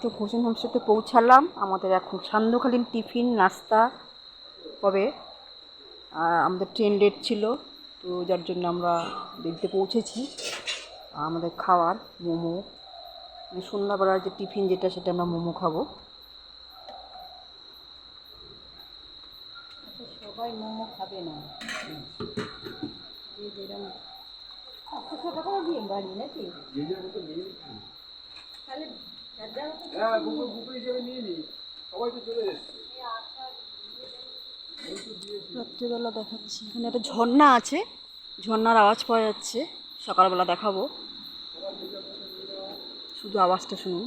তো ভোজন হোমস্টেতে পৌঁছালাম। আমাদের এখন সান্ধ্যকালীন টিফিন নাস্তা হবে। আমাদের ট্রেন লেট ছিল, তো যার জন্য আমরা দেরিতে পৌঁছেছি। আমাদের খাওয়ার মোমো, মানে সন্ধ্যাবেলার যে টিফিন যেটা, সেটা আমরা মোমো খাবো। সবাই মোমো খাবে না, যেরকম 500 টাকা দিয়ে বাড়ি নাকি তাহলে রাত্রিবেলা দেখাচ্ছি। এখানে একটা ঝর্ণা আছে, ঝর্ণার আওয়াজ পাওয়া যাচ্ছে। সকালবেলা দেখাবো, শুধু আওয়াজটা শুনুন।